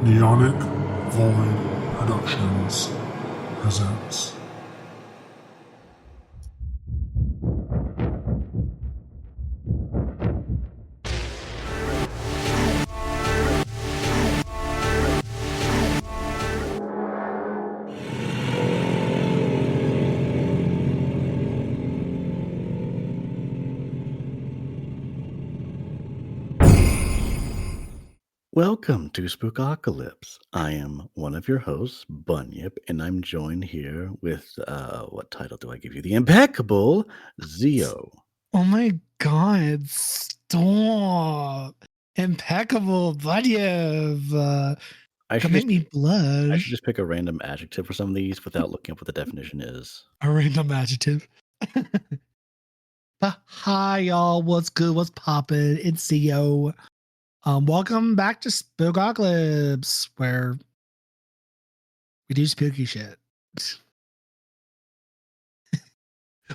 Neonic Void Productions presents. Welcome to Spookocalypse. I am one of your hosts, Bunyip, and I'm joined here with, what title do I give you? The impeccable Zio. Oh my god, stop. Impeccable, Budyev. I should Don't make just me I blush. should just pick a random adjective for some of these without looking up what the definition is. A random adjective. But hi, y'all. What's good? What's poppin'? It's Zio. Welcome back to Spookocalypse, where we do spooky shit. I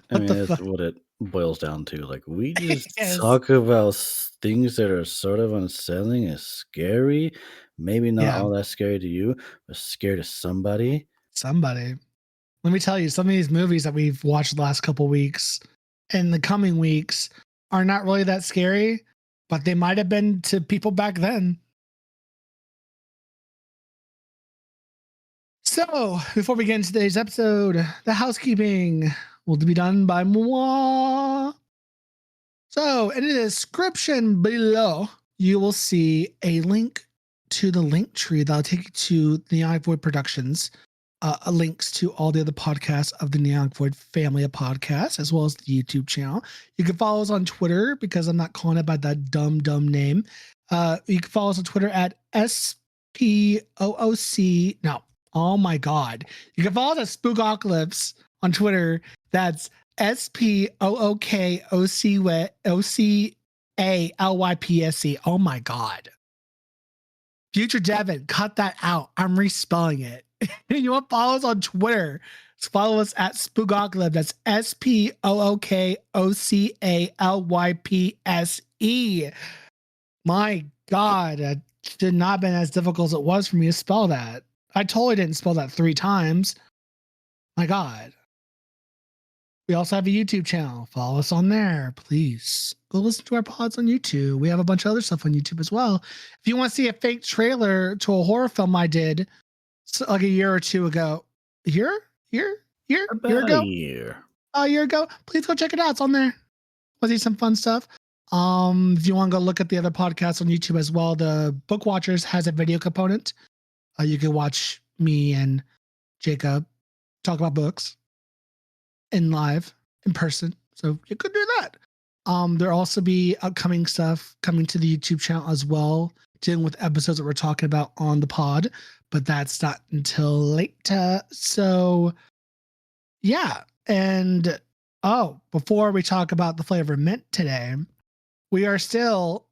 What mean, the that's fuck? what it boils down to. Like, we just Yes. talk about things that are sort of unsettling and scary. Maybe not Yeah. all that scary to you, but scary to somebody. Somebody. Let me tell you, some of these movies that we've watched the last couple weeks and the coming weeks are not really that scary, but they might have been to people back then. So, before we get into today's episode, the housekeeping will be done by moi. So, in the description below, you will see a link to the link tree that'll take you to the Neonic Void Productions. Links to all the other podcasts of the Neonic Void family of podcasts, as well as the YouTube channel. You can follow us on Twitter because I'm not calling it by that dumb name. You can follow us on Twitter at SPOOC. No, oh my God. You can follow us at Spookocalypse on Twitter. That's SPOOKOCALYPSE. Oh my God. Future Devin, cut that out. I'm respelling it. You want to follow us on Twitter? Follow us at Spookocalypse. That's SPOOKOCALYPSE. My God, that should not have been as difficult as it was for me to spell that. I totally didn't spell that 3 times. My God. We also have a YouTube channel. Follow us on there, please. Go listen to our pods on YouTube. We have a bunch of other stuff on YouTube as well. If you want to see a fake trailer to a horror film I did like a year or two ago, About ago? a year. A year ago, please go check it out. It's on there. We'll see some fun stuff. If you want to go look at the other podcasts on YouTube as well, the Book Watchers has a video component. You can watch me and Jacob talk about books in live, in person. So you could do that. There'll also be upcoming stuff coming to the YouTube channel as well, dealing with episodes that we're talking about on the pod, but that's not until later. So yeah. And before we talk about the flavor mint today, we are still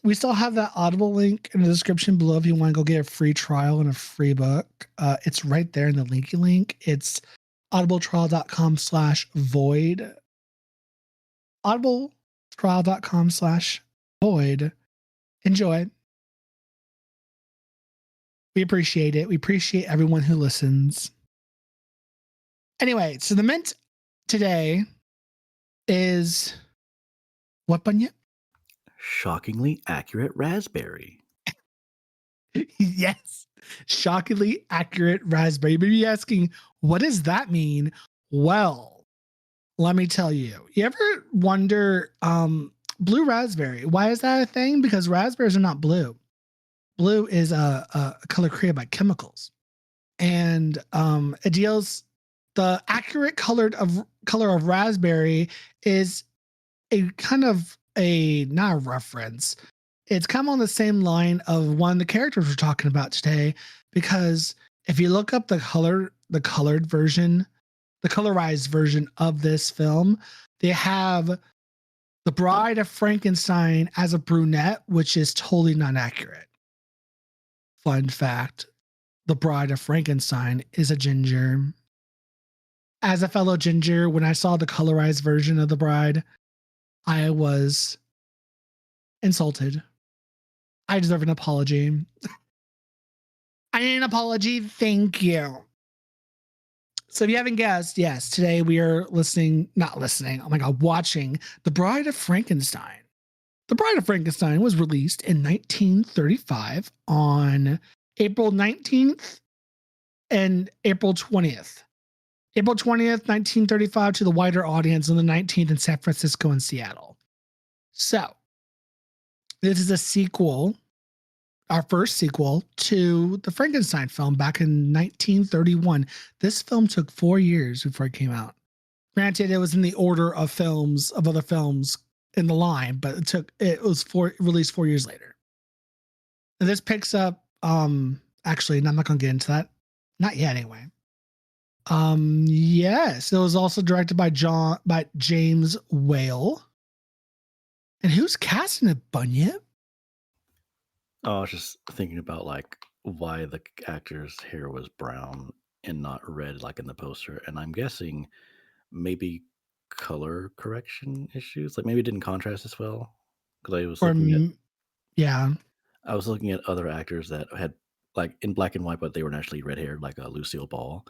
we still have that Audible link in the description below if you want to go get a free trial and a free book. It's right there in the linky link. It's audibletrial.com/void. audibletrial.com/void. Enjoy. We appreciate it. We appreciate everyone who listens. Anyway, so the mint today is what, Bunyip? Shockingly accurate raspberry. Yes, shockingly accurate raspberry. You may be asking, what does that mean? Well, let me tell you. You ever wonder, blue raspberry, why is that a thing? Because raspberries are not blue. Blue is a color created by chemicals. And it deals, the accurate color of raspberry is a kind of not a reference. It's kind of on the same line of one of the characters we're talking about today, because if you look up the colorized version of this film, they have the Bride of Frankenstein as a brunette, which is totally not accurate. Fun fact, the Bride of Frankenstein is a ginger. As a fellow ginger, when I saw the colorized version of the bride, I was insulted. I deserve an apology. I need an apology. Thank you. So if you haven't guessed, yes, today we are watching The Bride of Frankenstein. The Bride of Frankenstein was released in 1935 on April 19th and April 20th. April 20th, 1935 to the wider audience, and the 19th in San Francisco and Seattle. So this is a sequel, our first sequel to the Frankenstein film back in 1931. This film took 4 years before it came out. Granted, it was in the order of other films in the line, but it was released 4 years later. And this picks up, actually, and I'm not going to get into that. Not yet, anyway. Yes, it was also directed by James Whale. And who's casting it, Bunyip? Oh, I was just thinking about like why the actor's hair was brown and not red like in the poster, and I'm guessing maybe color correction issues. Like maybe it didn't contrast as well. Because Yeah. I was looking at other actors that had like in black and white, but they were naturally red haired, like Lucille Ball.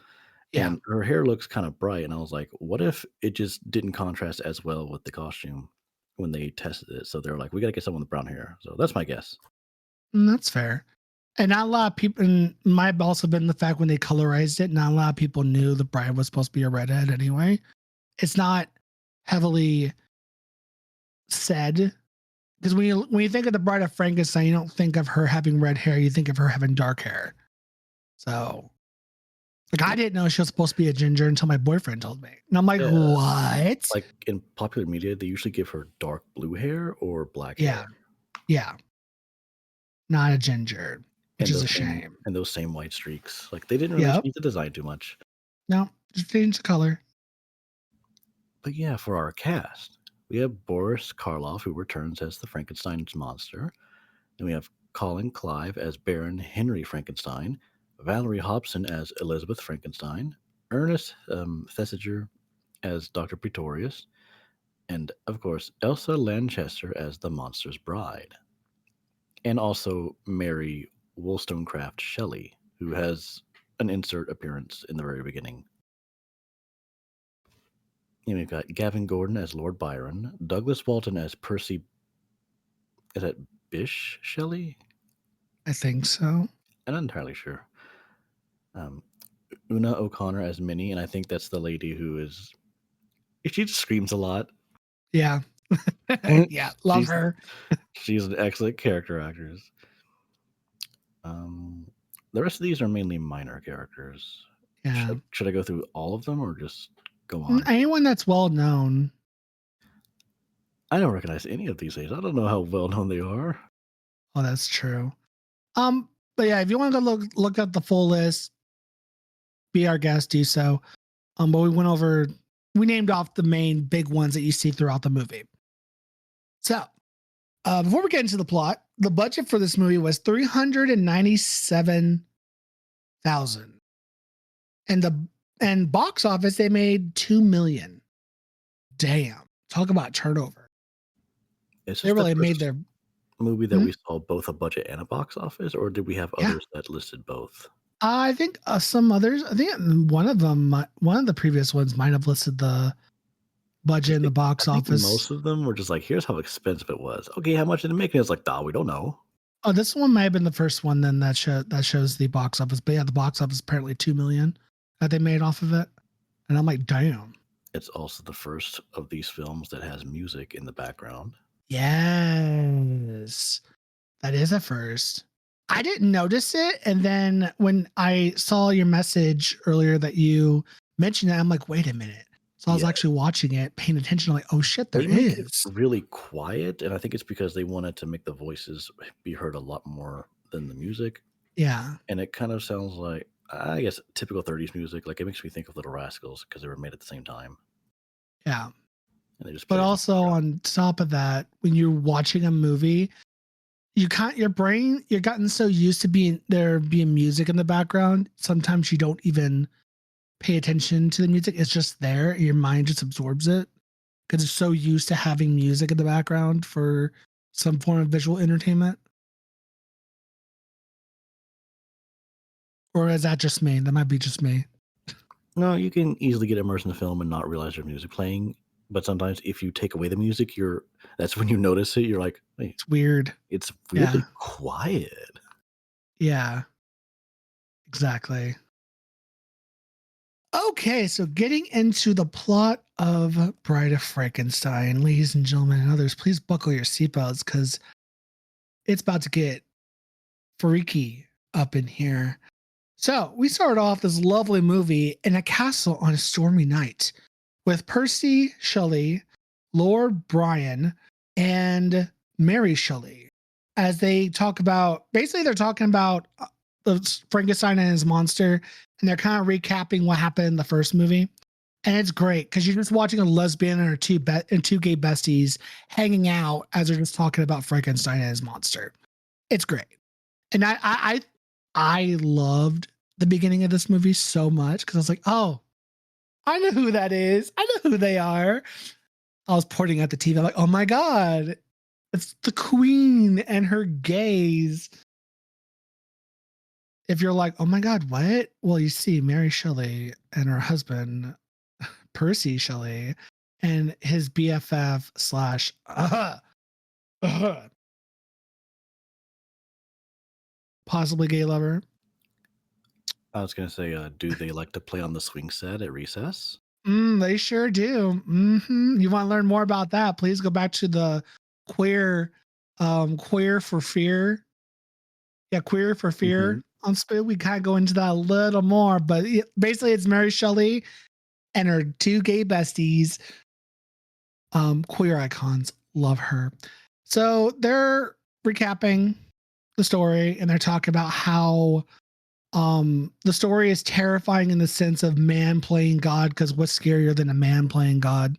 Yeah. And her hair looks kind of bright, and I was like, what if it just didn't contrast as well with the costume when they tested it? So they're like, we got to get someone with brown hair. So that's my guess. That's fair. And not a lot of people, and might have also been the fact when they colorized it, not a lot of people knew the bride was supposed to be a redhead anyway. It's not heavily said, because when you think of the Bride of Frankenstein, you don't think of her having red hair, you think of her having dark hair. So, like, I didn't know she was supposed to be a ginger until my boyfriend told me. And I'm like, what? Like in popular media, they usually give her dark blue hair or black hair. Yeah. Not a ginger, which is a shame. And those same white streaks. Like they didn't really change the design too much. No, just change the color. But yeah, for our cast, we have Boris Karloff, who returns as the Frankenstein's monster. And we have Colin Clive as Baron Henry Frankenstein, Valerie Hobson as Elizabeth Frankenstein, Ernest Thesiger as Dr. Pretorius, and of course, Elsa Lanchester as the monster's bride. And also Mary Wollstonecraft Shelley, who has an insert appearance in the very beginning. And we've got Gavin Gordon as Lord Byron, Douglas Walton as Percy. Is that Bish Shelley? I think so. I'm not entirely sure. Una O'Connor as Minnie, and I think that's the lady who is. She just screams a lot. Yeah. Yeah, love her. She's an excellent character actress. The rest of these are mainly minor characters. Yeah. Should I go through all of them or just go on? Anyone that's well known. I don't recognize any of these names. I don't know how well known they are. Oh, that's true. But yeah, if you want to go look up the full list, be our guest, do so. But we named off the main big ones that you see throughout the movie. So, before we get into the plot, the budget for this movie was $397,000, and box office they made $2 million. Damn, talk about turnover. They really made their movie that we saw both a budget and a box office, or did we have others that listed both? I think some others. I think one of the previous ones might have listed the budget and the box office. Most of them were just like, here's how expensive it was. Okay, how much did it make? And it's like, we don't know. Oh, this one might have been the first one then that shows the box office. But yeah, the box office apparently $2 million that they made off of it. And I'm like, damn. It's also the first of these films that has music in the background. Yes, that is a first. I didn't notice it. And then when I saw your message earlier that you mentioned it, I'm like, wait a minute. So I was actually watching it, paying attention. I'm like, oh shit, there is. It's really quiet. And I think it's because they wanted to make the voices be heard a lot more than the music. Yeah. And it kind of sounds like, I guess, typical 30s music. Like it makes me think of Little Rascals because they were made at the same time. Yeah. And they just but also on top of that, when you're watching a movie, you're gotten so used to being music in the background. Sometimes you don't even pay attention to the music. It's just there. Your mind just absorbs it because it's so used to having music in the background for some form of visual entertainment. Or is that just me? That might be just me. No, you can easily get immersed in the film and not realize there's music playing. But sometimes if you take away the music, that's when you notice it. You're like, wait, It's weird. it's weirdly Yeah. quiet. Yeah. Exactly. Okay, so getting into the plot of Bride of Frankenstein, ladies and gentlemen and others, please buckle your seatbelts because it's about to get freaky up in here. So we started off this lovely movie in a castle on a stormy night with Percy Shelley, Lord Brian, and Mary Shelley as they talk about, basically they're talking about the Frankenstein and his monster, and they're kind of recapping what happened in the first movie. And it's great because you're just watching a lesbian and her two gay besties hanging out as they're just talking about Frankenstein and his monster. It's great. And I loved the beginning of this movie so much because I was like, oh, I know who that is. I know who they are. I was pointing at the TV. I'm like, oh my God, it's the Queen and her gays. If you're like, oh my God, what? Well, you see Mary Shelley and her husband, Percy Shelley, and his BFF slash possibly gay lover. I was going to say, do they like to play on the swing set at recess? They sure do. You want to learn more about that? Please go back to the queer for fear. Yeah, queer for fear on Spit. We kind of go into that a little more, but basically it's Mary Shelley and her two gay besties. Queer icons, love her. So they're recapping the story and they're talking about how the story is terrifying in the sense of man playing God, because what's scarier than a man playing God?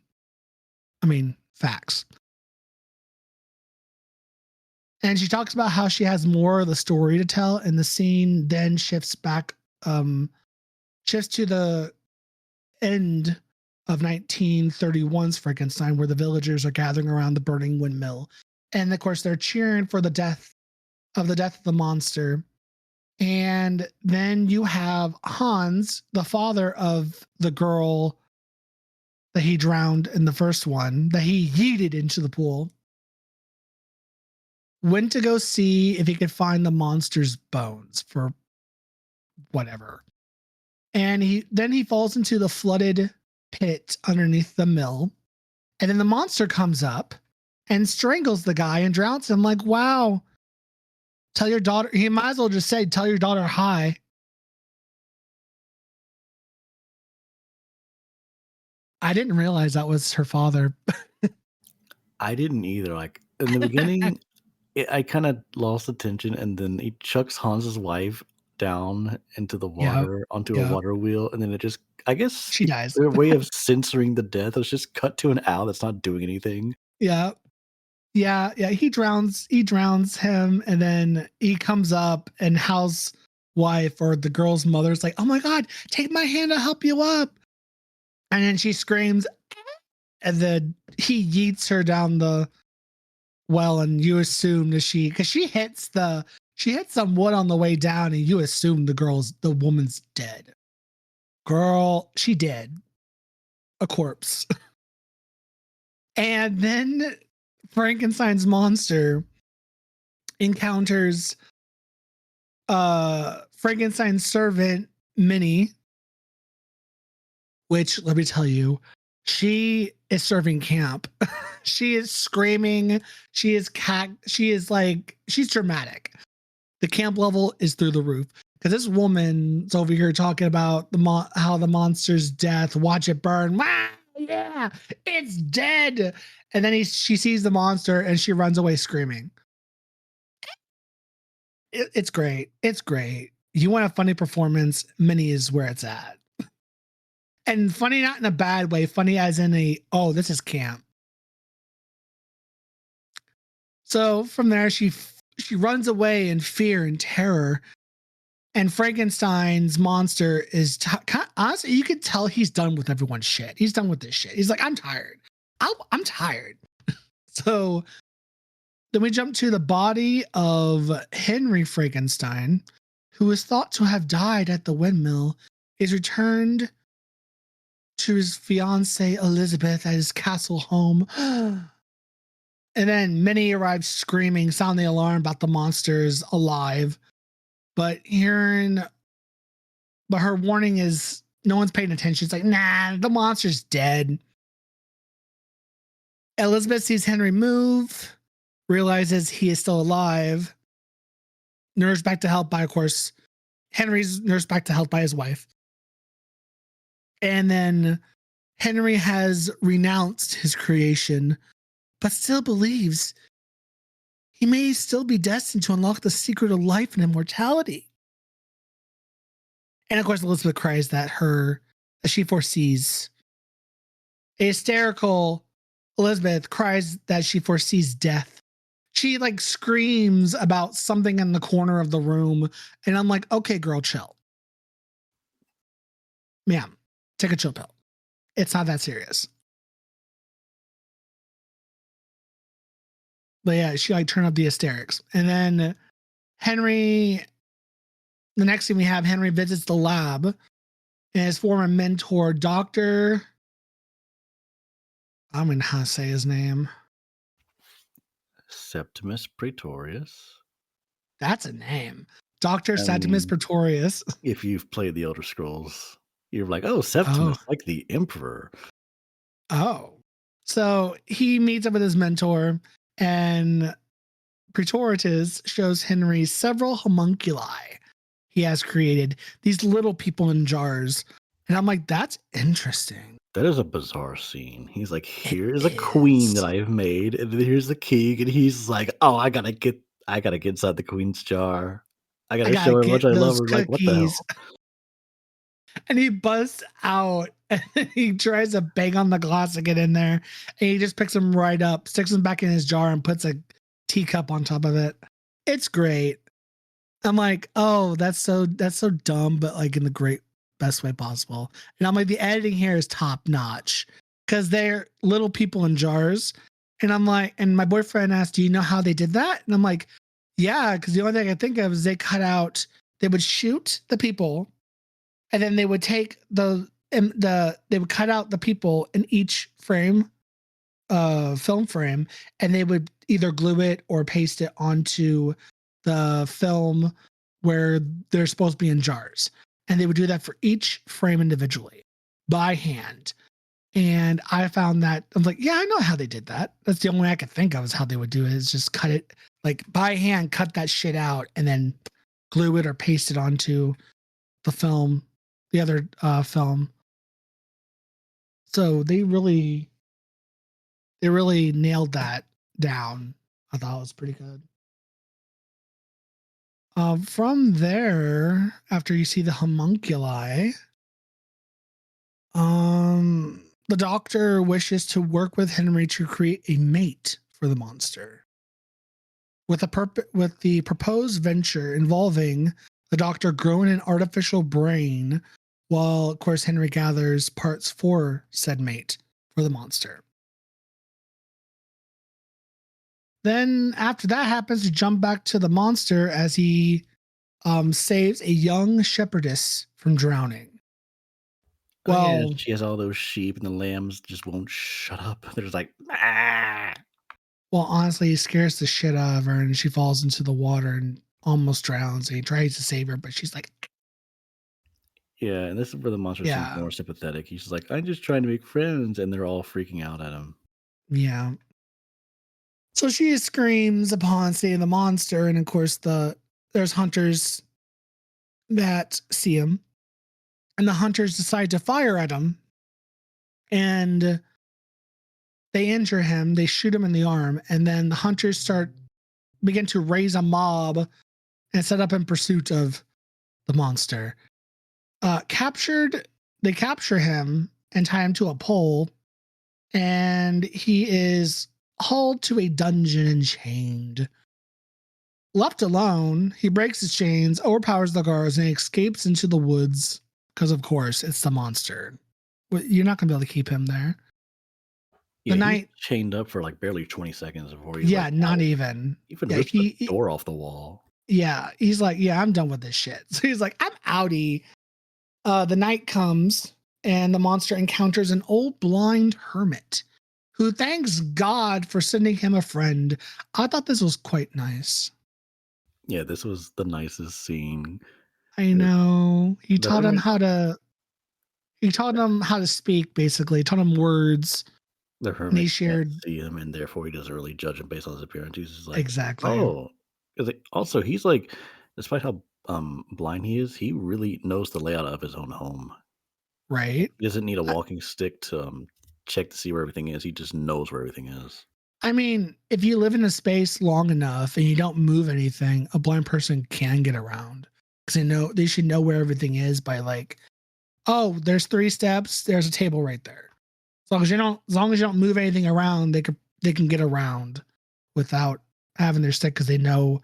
I mean, facts. And she talks about how she has more of the story to tell, and the scene then shifts back, shifts to the end of 1931's Frankenstein, where the villagers are gathering around the burning windmill. And of course, they're cheering for the death of the monster. And then you have Hans, the father of the girl that he drowned in the first one, that he yeeted into the pool, went to go see if he could find the monster's bones for whatever. And he falls into the flooded pit underneath the mill. And then the monster comes up and strangles the guy and drowns him. Like, wow. Tell your daughter, he might as well just say, tell your daughter hi. I didn't realize that was her father. I didn't either. Like in the beginning, I kind of lost attention, and then he chucks Hans's wife down into the water onto a water wheel, and then it just, I guess, she dies. Their way of censoring the death was just cut to an owl that's not doing anything. Yeah. He drowns him, and then he comes up, and Hal's wife or the girl's mother's like, "Oh my God, take my hand, I'll help you up." And then she screams, and then he yeets her down the well, and you assume that because she hits some wood on the way down, and you assume the woman's dead. Girl, she dead. A corpse. And then Frankenstein's monster encounters Frankenstein's servant, Minnie, which, let me tell you, she is serving camp. She is screaming. She's dramatic. The camp level is through the roof because this woman's over here talking about how the monster's death. Watch it burn. Wow, yeah, it's dead. And then she sees the monster and she runs away screaming. It's great. It's great. You want a funny performance? Minnie is where it's at. And funny, not in a bad way. Funny as in this is camp. So from there, she runs away in fear and terror. And Frankenstein's monster is honestly, you could tell he's done with everyone's shit. He's done with this shit. He's like, I'm tired. I'm tired. So then we jump to the body of Henry Frankenstein, who is thought to have died at the windmill, is returned to his fiancée Elizabeth at his castle home. And then Minnie arrives screaming, sounding the alarm about the monsters alive. But her warning is no one's paying attention. It's like, nah, the monster's dead. Elizabeth sees Henry move, realizes he is still alive. Nursed back to health by, of course, Henry's nursed back to health by his wife. And then Henry has renounced his creation, but still believes he may still be destined to unlock the secret of life and immortality. And of course, Elizabeth cries that she foresees. A hysterical Elizabeth cries that she foresees death. She like screams about something in the corner of the room. And I'm like, okay, girl, chill. Ma'am, take a chill pill. It's not that serious. But yeah, she like turned up the hysterics. And then the next thing we have, Henry visits the lab and his former mentor, Dr. I don't know how to say his name. Septimus Praetorius. That's a name. Dr. Septimus Praetorius. If you've played the Elder Scrolls, you're like, oh, Septimus, like the Emperor. Oh. So he meets up with his mentor, and Praetorius shows Henry several homunculi he has created, these little people in jars. And I'm like, that's interesting. That is a bizarre scene. He's like, here's a queen that I've made, and then here's the king, and he's like, oh, I gotta get inside the queen's jar. I gotta show her how much I love her. Like, what the hell? And he busts out and he tries to bang on the glass to get in there. And he just picks him right up, sticks him back in his jar, and puts a teacup on top of it. It's great. I'm like, oh, that's so dumb, but like in the best way possible. And I'm like, the editing here is top notch because they're little people in jars. And I'm like, and my boyfriend asked, do you know how they did that? And I'm like, yeah, because the only thing I think of is they would shoot the people, and then they would take they would cut out the people in each frame, film frame, and they would either glue it or paste it onto the film where they're supposed to be in jars. And they would do that for each frame individually by hand. And I found that I was like, yeah, I know how they did that. That's the only way I could think of is how they would do it, is just cut it like by hand, cut that shit out, and then glue it or paste it onto the film, the other film. So they really nailed that down. I thought it was pretty good. From there, after you see the homunculi, the doctor wishes to work with Henry to create a mate for the monster. With the proposed venture involving the doctor growing an artificial brain, while of course Henry gathers parts for said mate for the monster. Then after that happens, you jump back to the monster as he saves a young shepherdess from drowning. Well, she has all those sheep, and the lambs just won't shut up. They're just like, ah. Well, honestly, he scares the shit out of her, and she falls into the water and almost drowns. And he tries to save her, but she's like, yeah. And this is where the monster seems more sympathetic. He's just like, I'm just trying to make friends, and they're all freaking out at him. Yeah. So she screams upon seeing the monster, and of course there's hunters that see him, and the hunters decide to fire at him, and they injure him. They shoot him in the arm, and then the hunters begin to raise a mob and set up in pursuit of the monster. They capture him and tie him to a pole, and he is hauled to a dungeon and chained. Left alone, he breaks his chains, overpowers the guards, and escapes into the woods because, of course, it's the monster. You're not going to be able to keep him there. Yeah, he's chained up for like barely 20 seconds before he's not even. Even rips the door off the wall. Yeah, he's like, yeah, I'm done with this shit. So he's like, I'm outie. The night comes and the monster encounters an old blind hermit who thanks God for sending him a friend. I thought this was quite nice. Yeah, this was the nicest scene. I know. He The taught him hermit, how to speak, basically. Taught him words. the And he hermit can't shared see him, and therefore he doesn't really judge him based on his appearance. He's just like, exactly. oh, 'cause also he's like, despite how blind he is, he really knows the layout of his own home. Right. He doesn't need a I, walking stick to check to see where everything is. He just knows where everything is. I mean, if you live in a space long enough and you don't move anything, a blind person can get around. Because they should know where everything is by like, oh, there's 3 steps, there's a table right there. As long as you don't move anything around, they can get around without having their stick because they know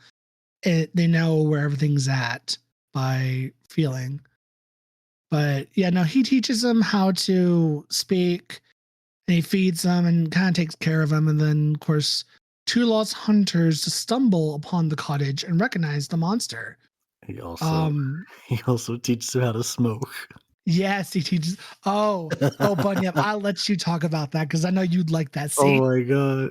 it. They know where everything's at by feeling. But yeah, no, he teaches them how to speak, and he feeds them and kind of takes care of them. And then, of course, 2 lost hunters stumble upon the cottage and recognize the monster. He also Um, he also teaches him how to smoke. yes, he teaches. Oh, Bunyip, I'll let you talk about that because I know you'd like that scene. Oh my god.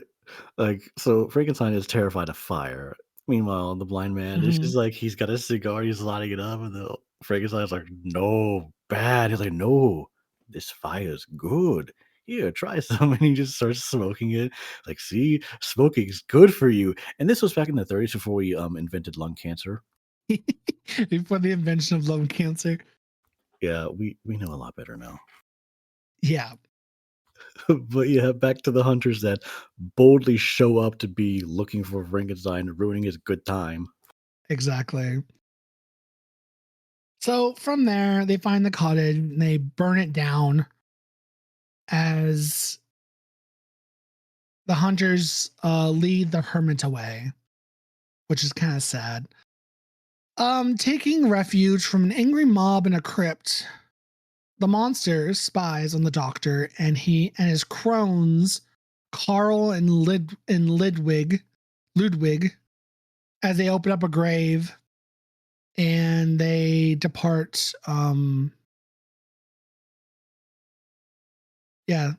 Like, so Frankenstein is terrified of fire. Meanwhile, the blind man is Mhm. just like, he's got a cigar, he's lighting it up, and the Frankenstein's like, no, bad. He's like, no, this fire's good. Here, try some. And he just starts smoking it. Like, see, smoking's good for you. And this was back in the 30s before we invented lung cancer. Before the invention of lung cancer. Yeah, we know a lot better now. Yeah, But yeah, back to the hunters that boldly show up to be looking for Frankenstein, ruining his good time. exactly. So from there, they find the cottage and they burn it down as the hunters lead the hermit away, which is kind of sad. Taking refuge from an angry mob in a crypt, the monster spies on the doctor and he and his crones, Carl and Ludwig, as they open up a grave and they depart. Yeah,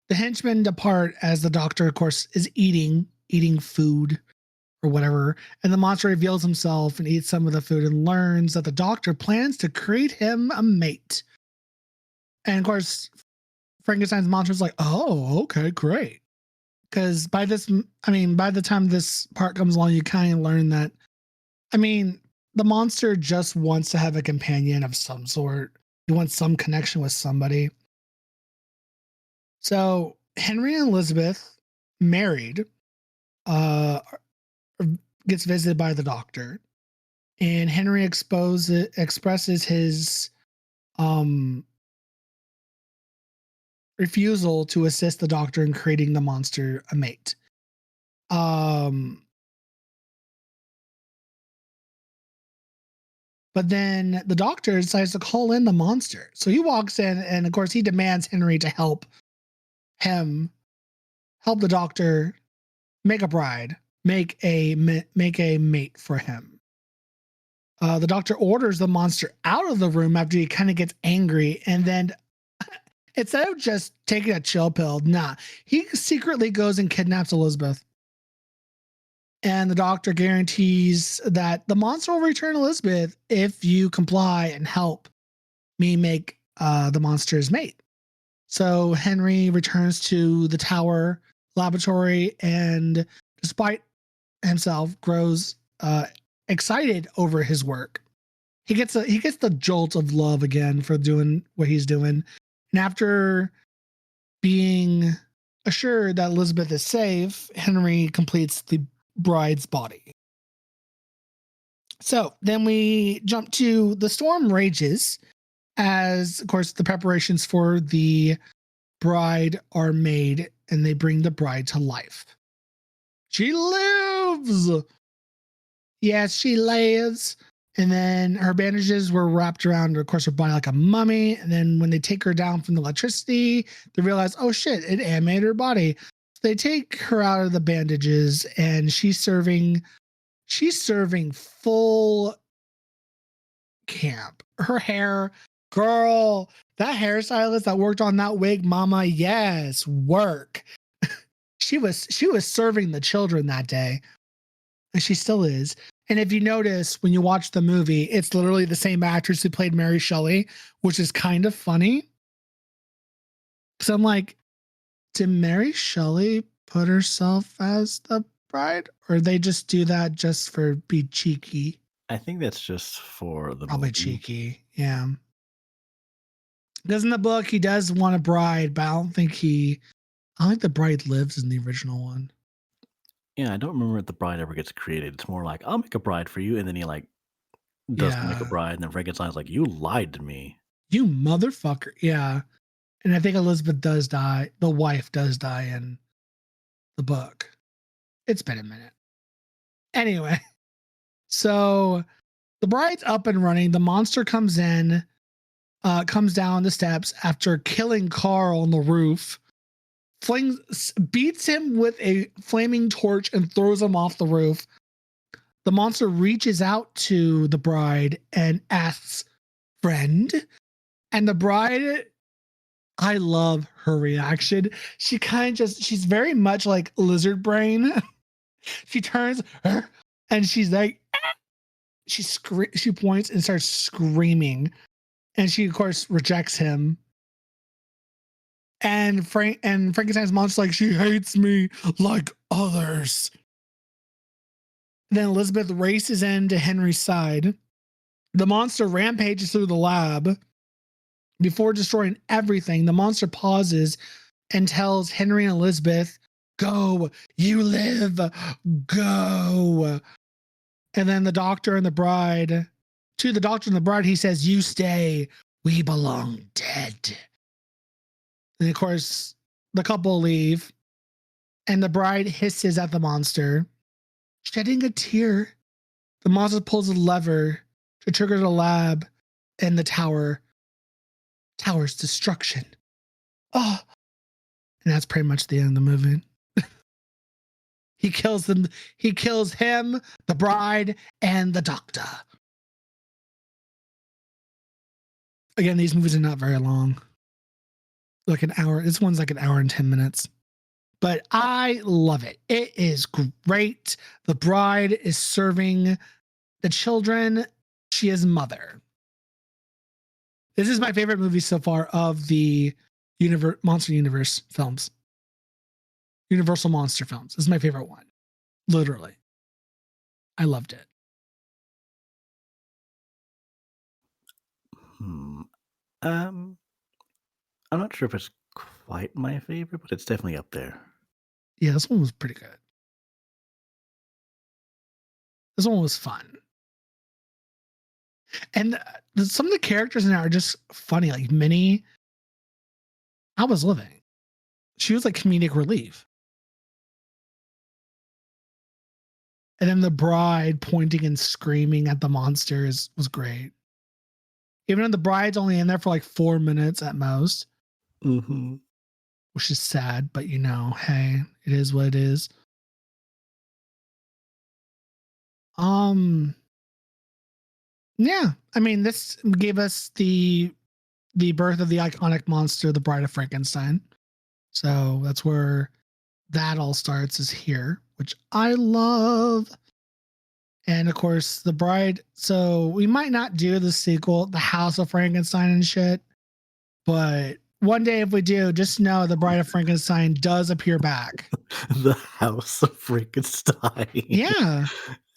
the henchmen depart as the doctor, of course, is eating food or whatever, and the monster reveals himself and eats some of the food and learns that the doctor plans to create him a mate. And of course, Frankenstein's monster is like, "Oh, okay, great." Because by the time this part comes along, you kind of learn that. I mean, the monster just wants to have a companion of some sort. He wants some connection with somebody. So Henry and Elizabeth married, uh, gets visited by the doctor, and Henry expresses his um, refusal to assist the doctor in creating the monster a mate. Um, but then the doctor decides to call in the monster. So he walks in, and of course, he demands Henry to him help the doctor make a bride, make a mate for him. The doctor orders the monster out of the room after he kind of gets angry, and then instead of just taking a chill pill, he secretly goes and kidnaps Elizabeth. And the doctor guarantees that the monster will return Elizabeth if you comply and help me make the monster's mate. So Henry returns to the tower laboratory and, despite himself, grows excited over his work. He gets the jolt of love again for doing what he's doing. And after being assured that Elizabeth is safe, Henry completes the bride's body. So then we jump to the storm rages as, of course, the preparations for the bride are made and they bring the bride to life. She lives. Yes, she lives. And then her bandages were wrapped around, of course, her body like a mummy. And then when they take her down from the electricity, they realize, oh shit, it animated her body. So they take her out of the bandages, and she's serving full camp. Her hair, girl, that hairstylist that worked on that wig, mama, yes, work. She was serving the children that day, and she still is. And if you notice when you watch the movie, it's literally the same actress who played Mary Shelley, which is kind of funny. So I'm like, did Mary Shelley put herself as the bride, or they just do that just for be cheeky? I think that's just for the Probably movie. cheeky, yeah. Because in the book he does want a bride, but I don't think the bride lives in the original one. Yeah, I don't remember if the bride ever gets created. It's more like, I'll make a bride for you, and then he like doesn't make a Yeah. bride, and then Frankenstein's like, you lied to me. You motherfucker. Yeah. And I think Elizabeth does die. The wife does die in the book. It's been a minute. Anyway, so the bride's up and running. The monster comes in, comes down the steps after killing Carl on the roof, beats him with a flaming torch and throws him off the roof. The monster reaches out to the bride and asks, "Friend?" And the bride, I love her reaction. She kind of she's very much like lizard brain. She turns and she's like, she points and starts screaming. And she, of course, rejects him. And Frankenstein's monster's like, she hates me like others. Then Elizabeth races into Henry's side. The monster rampages through the lab. Before destroying everything, the monster pauses and tells Henry and Elizabeth, "Go, you live, go." And then to the doctor and the bride, he says, "You stay, we belong dead." And of course, the couple leave, and the bride hisses at the monster, shedding a tear. The monster pulls a lever to trigger the lab and the tower's destruction. Oh, and that's pretty much the end of the movie. He kills them. He kills him, the bride, and the doctor. Again, these movies are not very long. Like an hour. This one's like an hour and 10 minutes. But I love it. It is great. The bride is serving the children. She is mother. This is my favorite movie so far of the Monster Universe films. Universal Monster films. This is my favorite one. Literally. I loved it. I'm not sure if it's quite my favorite, but it's definitely up there. Yeah, this one was pretty good. This one was fun. And some of the characters in it are just funny. Like Minnie, I was living. She was like comedic relief. And then the bride pointing and screaming at the monsters was great. Even though the bride's only in there for like 4 minutes at most. Mm-hmm. Which is sad, but hey, it is what it is. Yeah, I mean, this gave us the birth of the iconic monster, the Bride of Frankenstein. So that's where that all starts, is here, which I love. And of course, the bride. So we might not do the sequel, The House of Frankenstein and shit, but one day if we do, just know the Bride of Frankenstein does appear back. The House of Frankenstein. Yeah.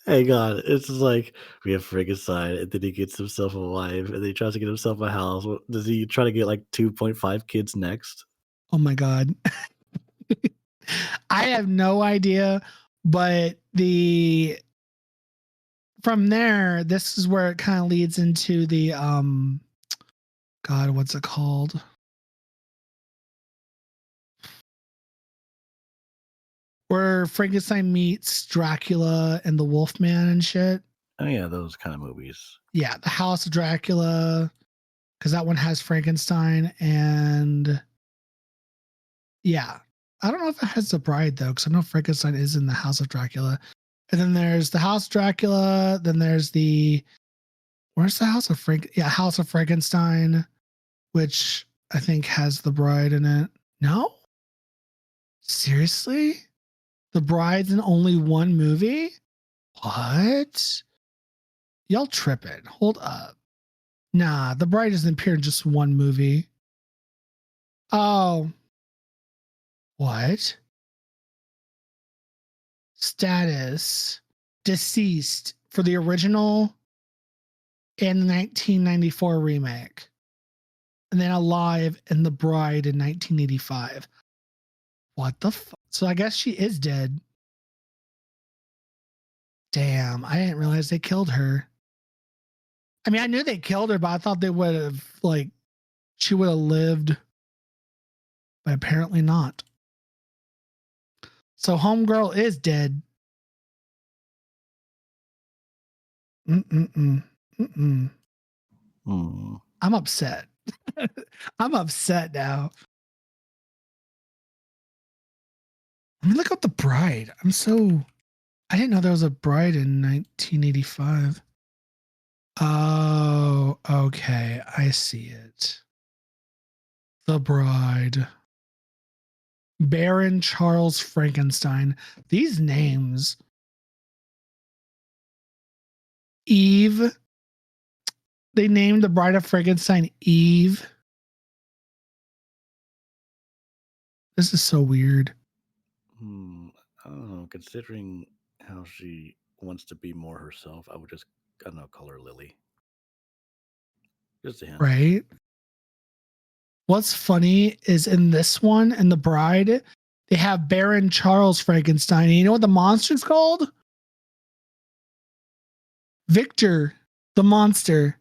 Hang on. It's just like, we have Frankenstein, and then he gets himself a wife, and then he tries to get himself a house. Does he try to get like 2.5 kids next? Oh my God. I have no idea, but from there, this is where it kind of leads into the God, what's it called? Where Frankenstein meets Dracula and the Wolfman and shit. Oh yeah, those kind of movies. Yeah, the House of Dracula, because that one has Frankenstein, and yeah. I don't know if it has the bride though, because I know Frankenstein is in the House of Dracula. And then there's the House Dracula. Then there's the where's the House of House of Frankenstein, which I think has the bride in it. No, seriously, the bride's in only one movie. What? Y'all tripping? Hold up. Nah, the bride doesn't appear in just one movie. Oh, what? Status deceased for the original and the 1994 remake, and then alive in The Bride in 1985. What the fuck? So I guess she is dead. Damn, I didn't realize they killed her. I mean, I knew they killed her, but I thought they would have, like, she would have lived, but apparently not. So Homegirl is dead. Mm-mm-mm. Mm-mm. I'm upset. I'm upset now. Let me look up The Bride. I didn't know there was a Bride in 1985. Oh, okay. I see it. The Bride. Baron Charles Frankenstein. These names. Eve. They named the Bride of Frankenstein Eve. This is so weird. I don't know. Considering how she wants to be more herself, I would just, I don't know, call her Lily. Just a hint. Right? What's funny is in this one, in The Bride, they have Baron Charles Frankenstein. And you know what the monster's called? Victor, the monster.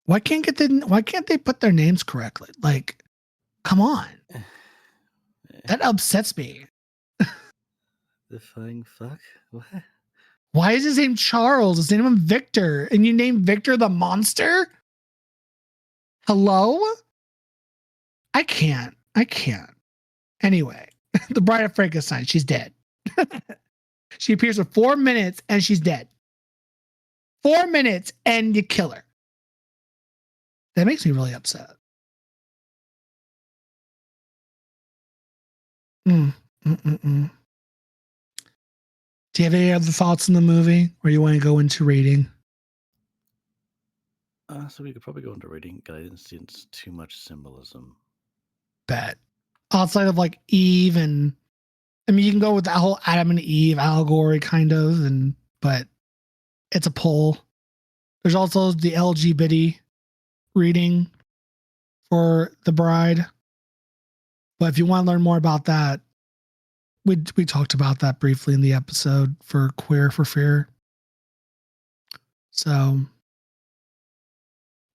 Why can't they put their names correctly? Like, come on. That upsets me. The flying fuck? What? Why is his name Charles? His name Victor, and you name Victor the monster? Hello? I can't. Anyway, the Bride of Frankenstein, she's dead. She appears for 4 minutes and she's dead. 4 minutes and you kill her. That makes me really upset. Do you have any other thoughts on the movie, or you want to go into rating? So we could probably go into rating. I didn't sense too much symbolism. Bet. Outside of like Eve, and I mean, you can go with that whole Adam and Eve allegory kind of, but it's a poll. There's also the LGBT reading for The Bride. But if you want to learn more about that, we talked about that briefly in the episode for Queer for Fear. So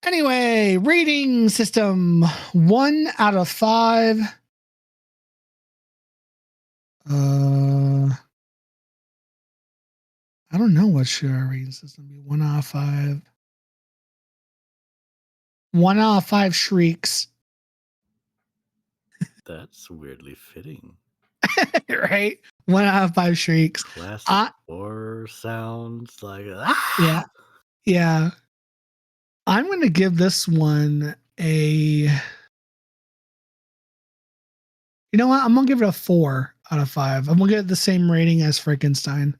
anyway, rating system 1 out of 5. I don't know what should our rating system be. 1 out of 5. 1 out of 5 shrieks. That's weirdly fitting. Right? 1 out of 5 shrieks. Classic horror sounds like Yeah. I'm going to give this one you know what? I'm going to give it a 4 out of 5. I'm going to give it the same rating as Frankenstein.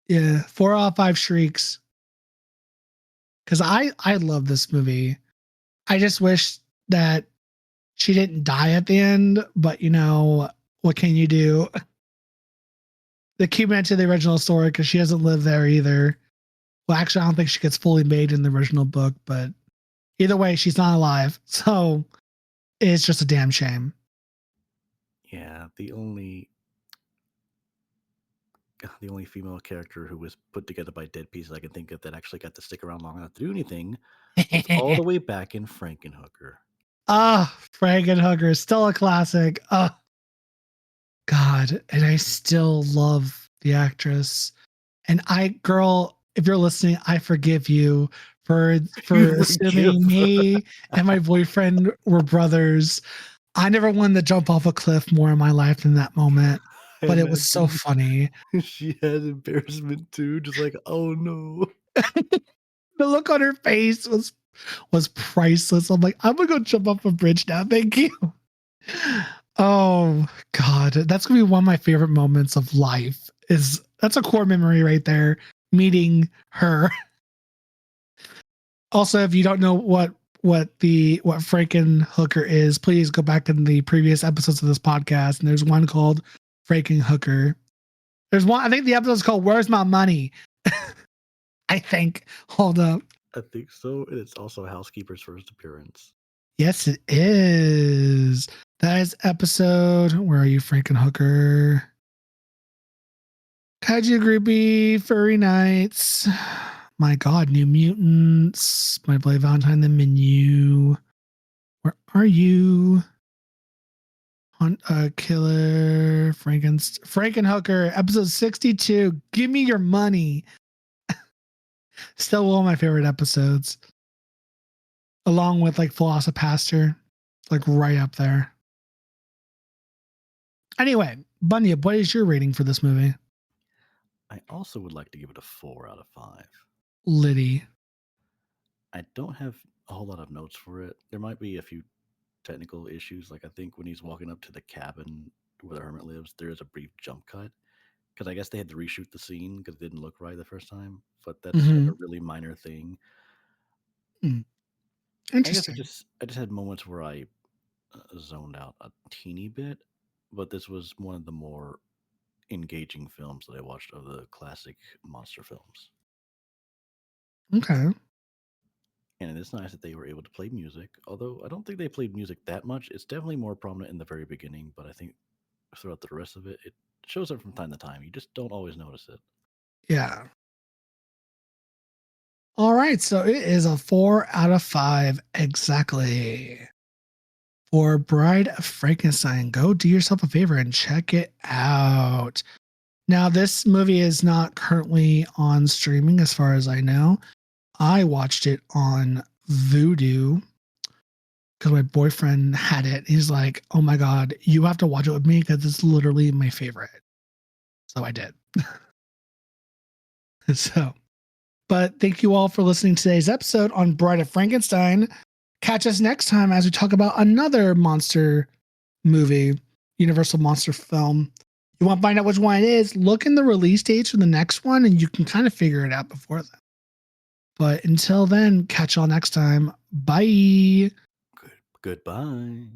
Yeah, 4 out of 5 shrieks. Because I love this movie. I just wish that she didn't die at the end, but you know, what can you do? They're keeping it to the original story because she doesn't live there either. Well, actually, I don't think she gets fully made in the original book, but either way, she's not alive. So it's just a damn shame. Yeah, the only female character who was put together by dead pieces I can think of that actually got to stick around long enough to do anything was all the way back in Frankenhooker. Frankenhooker is still a classic. God, and I still love the actress. And girl, if you're listening, I forgive you for assuming me and my boyfriend were brothers. I never wanted to jump off a cliff more in my life than that moment, but it was so funny. She had embarrassment too, just like, oh no. The look on her face was priceless. I'm like, I'm gonna go jump off a bridge now. Thank you. Oh God, that's gonna be one of my favorite moments of life. That's a core memory right there. Meeting her. Also, if you don't know what Frankenhooker is, please go back in the previous episodes of this podcast. And there's one called Frankenhooker. There's one. I think the episode is called "Where's My Money." I think. Hold up. I think so. And it's also Housekeeper's first appearance. Yes, it is. That is episode. Where are you, Frankenhooker? Kaiju Groupie, Furry Nights. My God, New Mutants. My Bloody Valentine, the menu. Where are you? Hunt a Killer, Frankenhooker, episode 62. Give me your money. Still one of my favorite episodes. Along with like Velocipaster, like right up there. Anyway, Bunyip, what is your rating for this movie? I also would like to give it a 4 out of 5. Liddy. I don't have a whole lot of notes for it. There might be a few technical issues. Like I think when he's walking up to the cabin where the hermit lives, there is a brief jump cut. Because I guess they had to reshoot the scene because it didn't look right the first time. But that's like a really minor thing. Interesting. I just had moments where I zoned out a teeny bit, but this was one of the more engaging films that I watched of the classic monster films. Okay. And it is nice that they were able to play music, although I don't think they played music that much. It's definitely more prominent in the very beginning, but I think throughout the rest of it, it shows up from time to time. You just don't always notice it. Yeah. All right, so it is a 4 out of 5 exactly. For Bride of Frankenstein, go do yourself a favor and check it out. Now, this movie is not currently on streaming as far as I know. I watched it on Vudu because my boyfriend had it. He's like, oh my God, you have to watch it with me because it's literally my favorite. So I did. But thank you all for listening to today's episode on Bride of Frankenstein. Catch us next time as we talk about another monster movie, Universal monster film. You want to find out which one it is, look in the release dates for the next one and you can kind of figure it out before then. But until then, catch y'all next time. Bye. Goodbye.